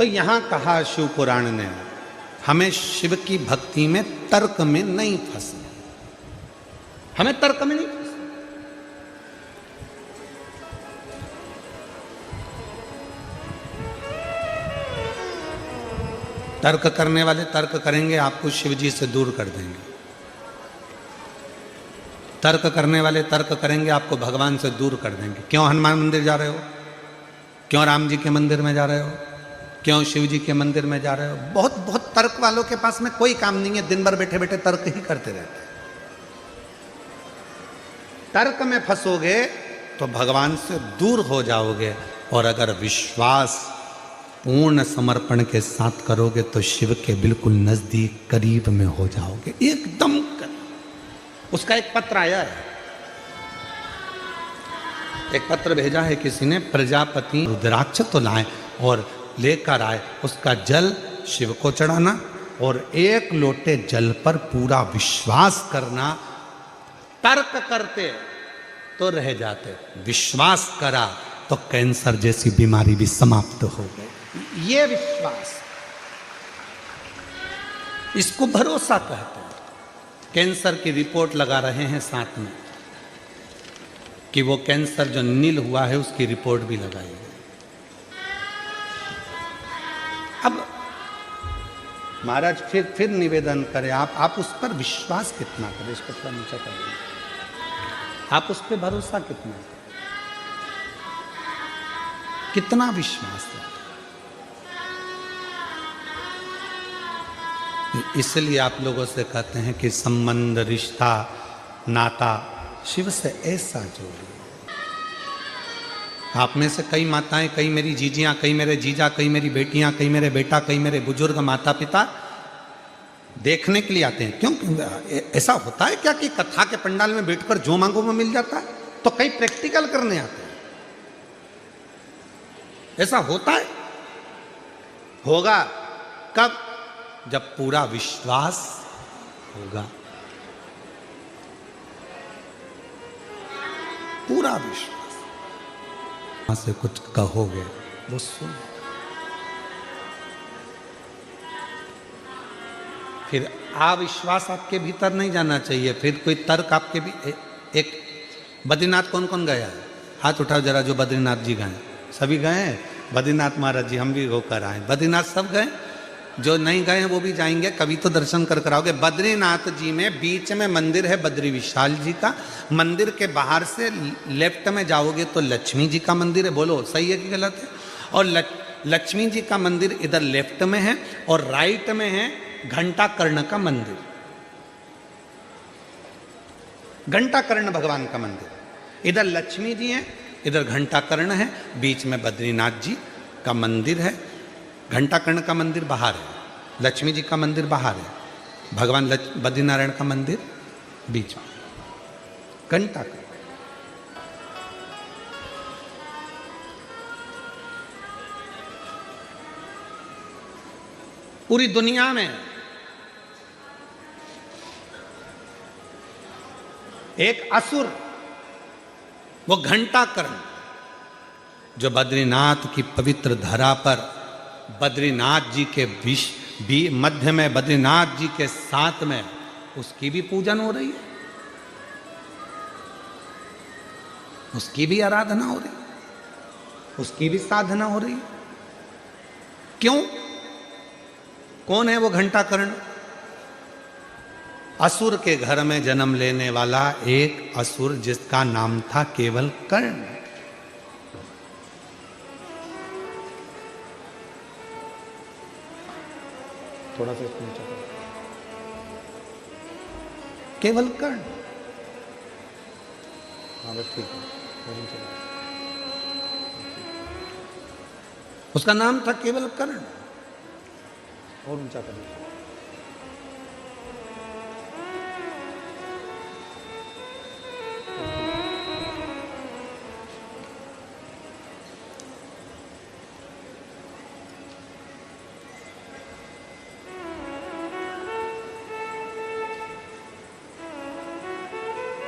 तो यहां कहा शिव पुराण ने, हमें शिव की भक्ति में तर्क में नहीं फंसना, हमें तर्क में नहीं फंसना। तर्क करने वाले तर्क करेंगे, आपको शिव जी से दूर कर देंगे। तर्क करने वाले तर्क करेंगे, आपको भगवान से दूर कर देंगे। क्यों हनुमान मंदिर जा रहे हो, क्यों राम जी के मंदिर में जा रहे हो, क्यों शिव जी के मंदिर में जा रहे हो? बहुत बहुत तर्क वालों के पास में कोई काम नहीं है, दिन भर बैठे बैठे तर्क ही करते रहते हैं। तर्क में फंसोगे तो भगवान से दूर हो जाओगे, और अगर विश्वास पूर्ण समर्पण के साथ करोगे तो शिव के बिल्कुल नजदीक करीब में हो जाओगे, एकदम करीब। उसका एक पत्र आया है, एक पत्र भेजा है किसी ने, प्रजापति रुद्राक्ष तो लाए और लेकर आए, उसका जल शिव को चढ़ाना और एक लोटे जल पर पूरा विश्वास करना। तर्क करते तो रह जाते, विश्वास करा तो कैंसर जैसी बीमारी भी समाप्त हो गई। ये विश्वास, इसको भरोसा कहते हैं। कैंसर की रिपोर्ट लगा रहे हैं साथ में कि वो कैंसर जो नील हुआ है उसकी रिपोर्ट भी लगाई गई। अब महाराज फिर निवेदन करें, आप उस पर विश्वास कितना करें, इसको थोड़ा नीचे कर दें, आप उस पर भरोसा कितना विश्वास है। इसलिए आप लोगों से कहते हैं कि संबंध, रिश्ता, नाता शिव से ऐसा जोड़िए। आप में से कई माताएं, कई मेरी जीजियां, कई मेरे जीजा, कई मेरी बेटियां, कई मेरे बेटा, कई मेरे बुजुर्ग माता पिता देखने के लिए आते हैं। क्यों ऐसा होता है क्या कि कथा के पंडाल में बैठकर जो मांगो वो मिल जाता है? तो कई प्रैक्टिकल करने आते हैं। ऐसा होता है, होगा कब? जब पूरा विश्वास होगा, पूरा विश्वास। वहां से कुछ कहोगे वो सुन, फिर अविश्वास आपके भीतर नहीं जाना चाहिए। फिर कोई तर्क आपके भी एक बद्रीनाथ कौन कौन गया है? हाथ उठाओ जरा, जो बद्रीनाथ जी गए। सभी गए हैं बद्रीनाथ महाराज जी, हम भी होकर आए। बद्रीनाथ सब गए, जो नहीं गए हैं वो भी जाएंगे, कभी तो दर्शन कर कर आओगे। बद्रीनाथ जी में बीच में मंदिर है बद्री विशाल जी का। मंदिर के बाहर से लेफ्ट में जाओगे तो लक्ष्मी जी का मंदिर है। बोलो सही है कि गलत है? और लक्ष्मी जी का मंदिर इधर लेफ्ट में है, और राइट में है घंटा कर्ण का मंदिर। घंटा कर्ण भगवान का मंदिर, इधर लक्ष्मी जी है, इधर घंटा कर्ण है, बीच में बद्रीनाथ जी का मंदिर है। घंटा कर्ण का मंदिर बाहर है, लक्ष्मी जी का मंदिर बाहर है, भगवान बद्रीनारायण का मंदिर बीच में। घंटा कर्ण पूरी दुनिया में एक असुर, वो घंटा कर्ण, जो बद्रीनाथ की पवित्र धरा पर बद्रीनाथ जी के मध्य में, बद्रीनाथ जी के साथ में उसकी भी पूजन हो रही है, उसकी भी आराधना हो रही है, उसकी भी साधना हो रही है। क्यों? कौन है वो घंटा कर्ण? असुर के घर में जन्म लेने वाला एक असुर जिसका नाम था केवल कर्ण। थोड़ा सा नीचे करो, केवल कर्ण। हाँ बस ठीक है, उसका नाम था केवल कर्ण। और ऊंचा कर लीजिए।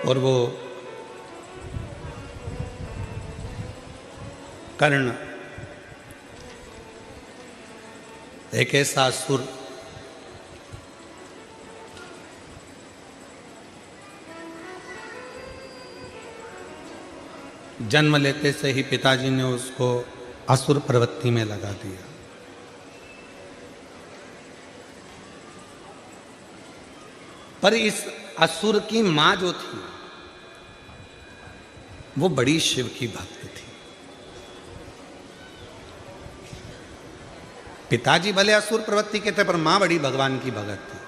और वो कर्ण एक ऐसा असुर जन्म लेते से ही पिताजी ने उसको असुर प्रवृत्ति में लगा दिया। पर इस असुर की मां जो थी वो बड़ी शिव की भक्त थी। पिताजी भले असुर प्रवृत्ति के थे पर मां बड़ी भगवान की भगत थी।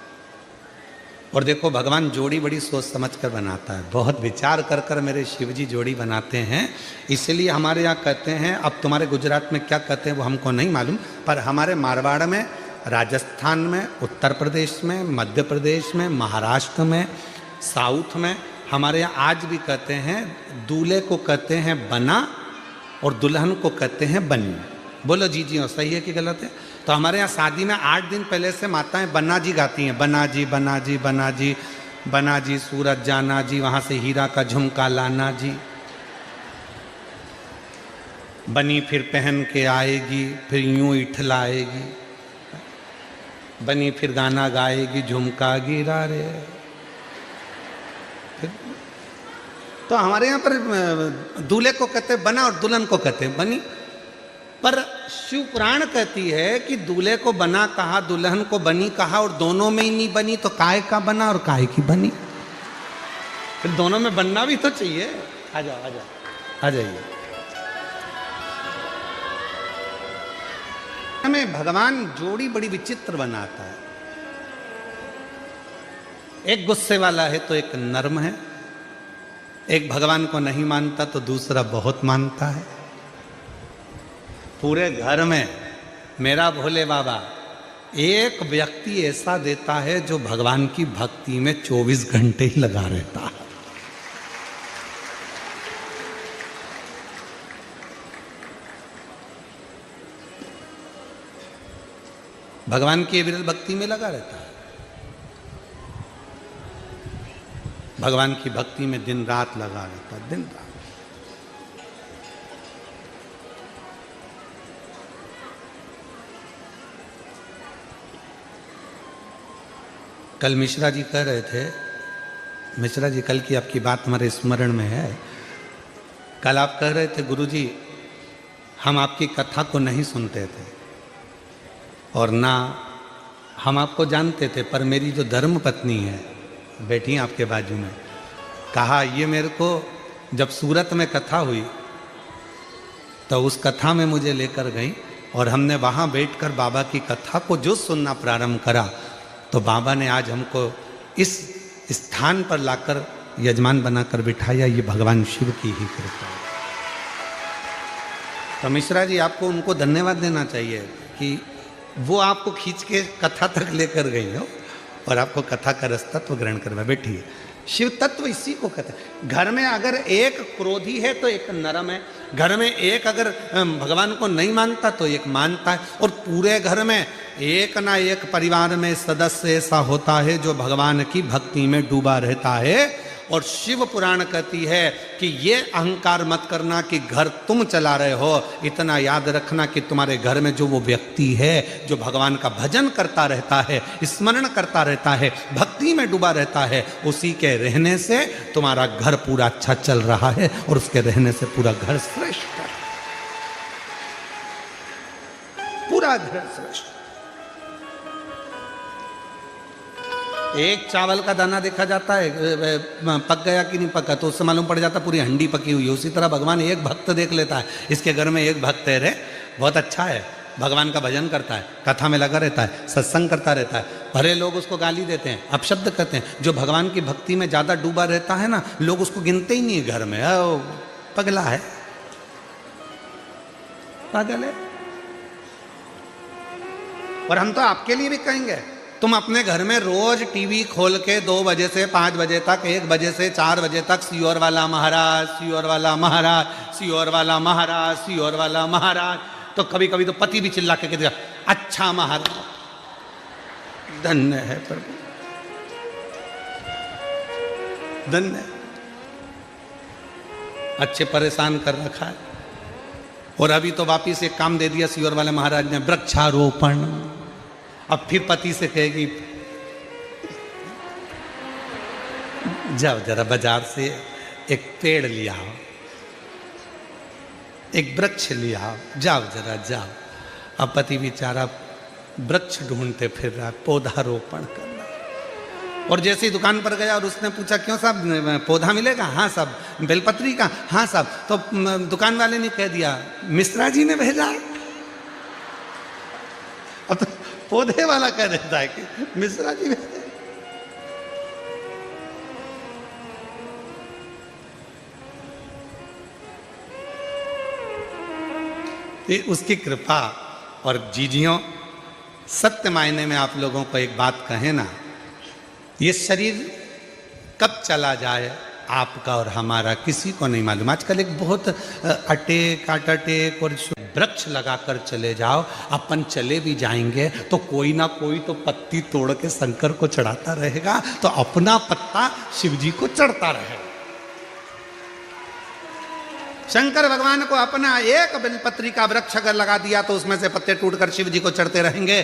और देखो भगवान जोड़ी बड़ी सोच समझ कर बनाता है, बहुत विचार कर कर मेरे शिव जी जोड़ी बनाते हैं। इसलिए हमारे यहाँ कहते हैं, अब तुम्हारे गुजरात में क्या कहते हैं वो हमको नहीं मालूम, पर हमारे मारवाड़ में, राजस्थान में, उत्तर प्रदेश में, मध्य प्रदेश में, महाराष्ट्र में, साउथ में, हमारे यहाँ आज भी कहते हैं दूल्हे को कहते हैं बना और दुल्हन को कहते हैं बनी। बोलो जी जी, सही है कि गलत है? तो हमारे यहाँ शादी में 8 दिन पहले से माताएं बन्ना जी गाती हैं, बना जी बना जी बना जी बना जी, सूरज जाना जी, वहाँ से हीरा का झुमका लाना जी, बनी फिर पहन के आएगी, फिर यूं इठलाएगी, बनी फिर गाना गाएगी, झुमका गिरा रे। तो हमारे यहाँ पर दूल्हे को कहते हैं बना और दुल्हन को कहते हैं बनी। पर शिव पुराण कहती है कि दूल्हे को बना कहा, दुल्हन को बनी कहा, और दोनों में ही नहीं बनी तो काय का बना और काय की बनी? फिर दोनों में बनना भी तो चाहिए। आ जाओ आ जाओ, आ जाइए। हमें भगवान जोड़ी बड़ी विचित्र बनाता है। एक गुस्से वाला है तो एक नर्म है, एक भगवान को नहीं मानता तो दूसरा बहुत मानता है। पूरे घर में मेरा भोले बाबा एक व्यक्ति ऐसा देता है जो भगवान की भक्ति में 24 घंटे ही लगा रहता है। भगवान की विरल भक्ति में लगा रहता है, भगवान की भक्ति में दिन रात लगा रहता है, दिन रात। कल मिश्रा जी कह रहे थे, मिश्रा जी कल की आपकी बात हमारे स्मरण में है। कल आप कह रहे थे गुरुजी हम आपकी कथा को नहीं सुनते थे और ना हम आपको जानते थे, पर मेरी जो धर्म पत्नी है बैठी आपके बाजू में, कहा ये मेरे को जब सूरत में कथा हुई तो उस कथा में मुझे लेकर गई और हमने वहाँ बैठकर बाबा की कथा को जो सुनना प्रारंभ करा तो बाबा ने आज हमको इस स्थान पर लाकर यजमान बनाकर बिठाया। ये भगवान शिव की ही कृपा है। तो मिश्रा जी आपको उनको धन्यवाद देना चाहिए कि वो आपको खींच के कथा तक लेकर गई हो और आपको कथा का रस तत्व ग्रहण करवा बैठी है। शिव तत्व इसी को कहते हैं। घर में अगर एक क्रोधी है तो एक नरम है, घर में एक अगर भगवान को नहीं मानता तो एक मानता है, और पूरे घर में एक ना एक परिवार में सदस्य ऐसा होता है जो भगवान की भक्ति में डूबा रहता है। और शिव पुराण कहती है कि ये अहंकार मत करना कि घर तुम चला रहे हो, इतना याद रखना कि तुम्हारे घर में जो वो व्यक्ति है जो भगवान का भजन करता रहता है, स्मरण करता रहता है, भक्ति में डूबा रहता है, उसी के रहने से तुम्हारा घर पूरा अच्छा चल रहा है और उसके रहने से पूरा घर श्रेष्ठ है, पूरा घर श्रेष्ठ। एक चावल का दाना देखा जाता है पक गया कि नहीं पका तो उससे मालूम पड़ जाता पूरी हंडी पकी हुई है। उसी तरह भगवान एक भक्त देख लेता है, इसके घर में एक भक्त है रे, बहुत अच्छा है, भगवान का भजन करता है, कथा में लगा रहता है, सत्संग करता रहता है। भले लोग उसको गाली देते हैं, अपशब्द कहते हैं, जो भगवान की भक्ति में ज़्यादा डूबा रहता है ना, लोग उसको गिनते ही नहीं है घर में, पगला है, पागल है। और हम तो आपके लिए भी कहेंगे, तुम अपने घर में रोज टीवी खोल के 2 बजे से 5 बजे तक, 1 बजे से 4 बजे तक सियोर वाला महाराज, सियोर वाला महाराज, सियोर वाला महाराज, सियोर वाला महाराज, तो कभी कभी तो पति भी चिल्ला के कहते अच्छा महाराज, धन्य है प्रभु, धन्य, अच्छे परेशान कर रखा है। और अभी तो वापिस एक काम दे दिया सियोर वाले महाराज ने, वृक्षारोपण, अब फिर पति से कहेगी जाओ जरा बाजार से एक पेड़ लिया आओ, एक वृक्ष लिया आओ, जाओ जरा जाओ। अब पति बेचारा वृक्ष ढूंढते फिर रहा, पौधारोपण करना। और जैसे ही दुकान पर गया और उसने पूछा क्यों साहब पौधा मिलेगा? हाँ साहब। बेलपत्री का? हाँ साहब। तो दुकान वाले ने कह दिया मिश्रा जी ने भेजा। अब तो पौधे वाला कह देता है कि मिश्रा जी भेजे। उसकी कृपा। और जीजियों, सत्य मायने में आप लोगों को एक बात कहें ना, ये शरीर कब चला जाए आपका और हमारा किसी को नहीं मालूम। आजकल एक बहुत अटेक और वृक्ष लगाकर चले जाओ, अपन चले भी जाएंगे तो कोई ना कोई तो पत्ती तोड़ के शंकर को चढ़ाता रहेगा, तो अपना पत्ता शिव जी को चढ़ता रहेगा। शंकर भगवान को अपना एक बेलपत्री का वृक्ष अगर लगा दिया तो उसमें से पत्ते टूटकर शिव जी को चढ़ते रहेंगे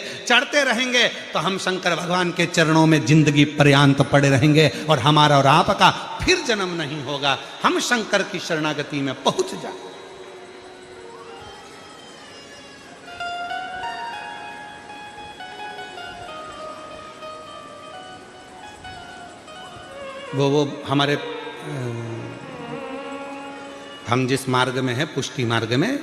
तो हम शंकर भगवान के चरणों में जिंदगी पर्यंत पड़े रहेंगे और हमारा और आपका फिर जन्म नहीं होगा। हम शंकर की शरणागति में पहुंच जाए। वो हमारे हम जिस मार्ग में है, पुष्टि मार्ग में,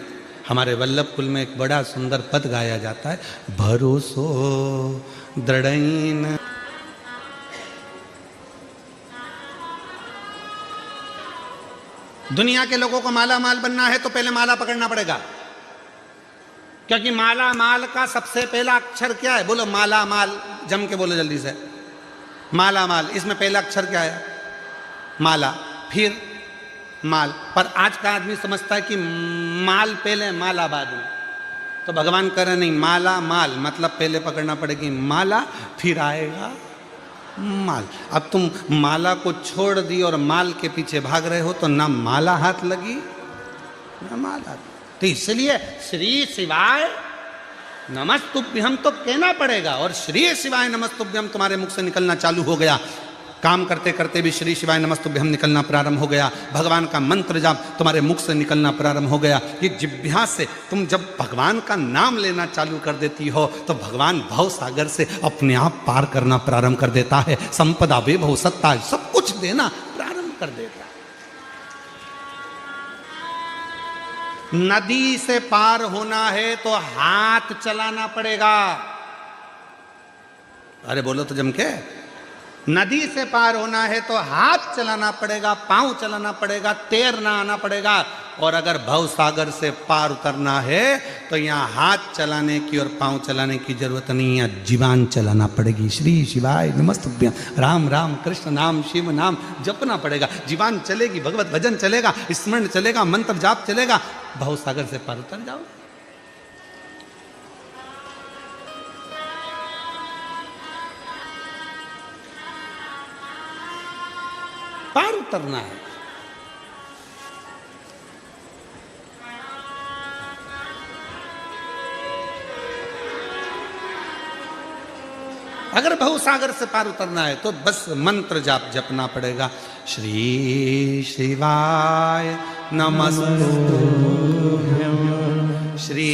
हमारे वल्लभ कुल में एक बड़ा सुंदर पद गाया जाता है, भरोसो दृढ़ीन। दुनिया के लोगों को माला माल बनना है तो पहले माला पकड़ना पड़ेगा, क्योंकि माला माल का सबसे पहला अक्षर क्या है? बोलो माला माल, जम के बोलो जल्दी से। माला माल, इसमें पहला अक्षर क्या है? माला, फिर माल। पर आज का आदमी समझता है कि माल पहले माला बाद में। तो भगवान कह रहे नहीं, माला माल मतलब पहले पकड़ना पड़ेगी माला, फिर आएगा माल। अब तुम माला को छोड़ दी और माल के पीछे भाग रहे हो तो ना माला हाथ लगी ना माल हाथ। तो इसलिए श्री शिवाय नमस्तुभ्यम तो कहना पड़ेगा, और श्री शिवाय नमस्तुभ्यम तुम्हारे मुख से निकलना चालू हो गया। काम करते करते भी श्री शिवाय नमस्तुभ्यम निकलना प्रारंभ हो गया। भगवान का मंत्र जाप तुम्हारे मुख से निकलना प्रारंभ हो गया। ये जिह्वा से तुम जब भगवान का नाम लेना चालू कर देती हो तो भगवान भव सागर से अपने आप पार करना प्रारंभ कर देता है। संपदा वैभव सत्ता सब कुछ देना प्रारंभ कर देता है। नदी से पार होना है तो हाथ चलाना पड़ेगा। अरे बोलो तो जम के। नदी से पार होना है तो हाथ चलाना पड़ेगा, पांव चलाना पड़ेगा, तैरना आना पड़ेगा। और अगर भव सागर से पार उतरना है तो यहाँ हाथ चलाने की और पांव चलाने की जरूरत नहीं है, जीवान चलाना पड़ेगी। श्री शिवाय नमस्तुभ्यम, राम राम कृष्ण नाम शिव नाम जपना पड़ेगा। जीवान चलेगी, भगवत भजन चलेगा, स्मरण चलेगा, मंत्र जाप चलेगा, भव सागर से पार उतर जाओ। पार उतरना है। अगर भवसागर से पार उतरना है तो बस मंत्र जाप जपना पड़ेगा। श्री शिवाय नमस्तुभ्यं, श्री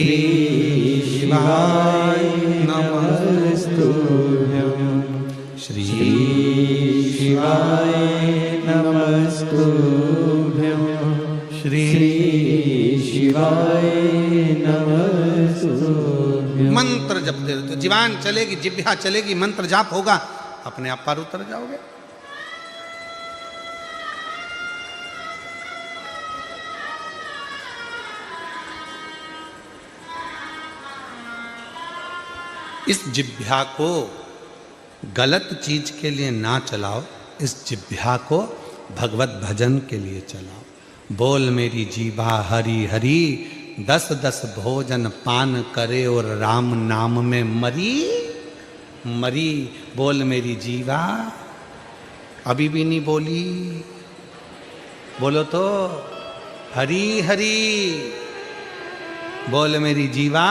शिवाय नमस्तुभ्यं, श्री शिवाय नमस्तुभ्यं, श्री शिवाय नमस्तुभ्यं। मंत्र जपते रहो तो जीवान चलेगी, जिह्वा चलेगी, मंत्र जाप होगा, अपने आप पार उतर जाओगे। इस जिह्वा को गलत चीज के लिए ना चलाओ, इस जिह्वा को भगवत भजन के लिए चलाओ। बोल मेरी जीवा हरि हरि, 10-10 भोजन पान करे और राम नाम में मरी मरी। बोल मेरी जीवा, अभी भी नहीं बोली, बोलो तो हरि हरि। बोल मेरी जीवा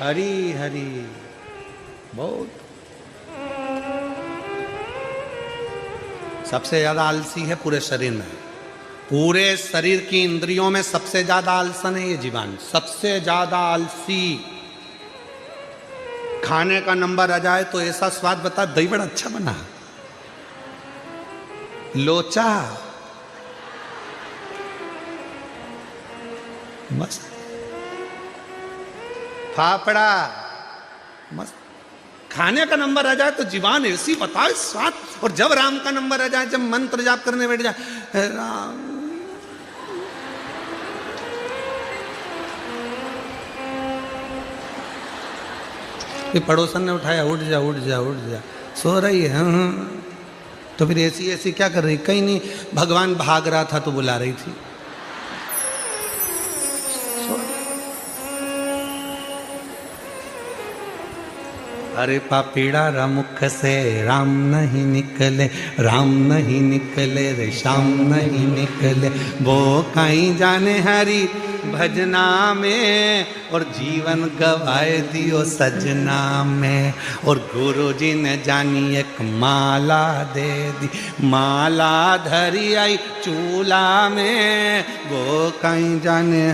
हरि हरि। बहुत। सबसे ज्यादा आलसी है पूरे शरीर में, पूरे शरीर की इंद्रियों में सबसे ज्यादा आलसन है ये जीवान, सबसे ज्यादा आलसी। खाने का नंबर आ जाए तो ऐसा स्वाद बता, दही बड़ा अच्छा बना, लोचा, मस्त, फाफड़ा, मस्त। खाने का नंबर आ जाए तो जीवान ऐसी बताए स्वाद, और जब राम का नंबर आ जाए, जब मंत्र जाप करने बैठ जाए, राम, ये पड़ोसन ने उठाया, उठ जा उठ जा उठ जा, सो रही है। तो फिर ऐसी ऐसी क्या कर रही? कहीं नहीं, भगवान भाग रहा था तो बुला रही थी। अरे पापीड़ा मुख से राम नहीं निकले, राम नहीं निकले रे श्याम नहीं निकले, वो कहीं जाने हरी भजना में, और जीवन गवाए दियो सजना में। और गुरु जी ने जानी एक माला दे दी, माला धरी आई चूल्हा में, वो कहीं जाने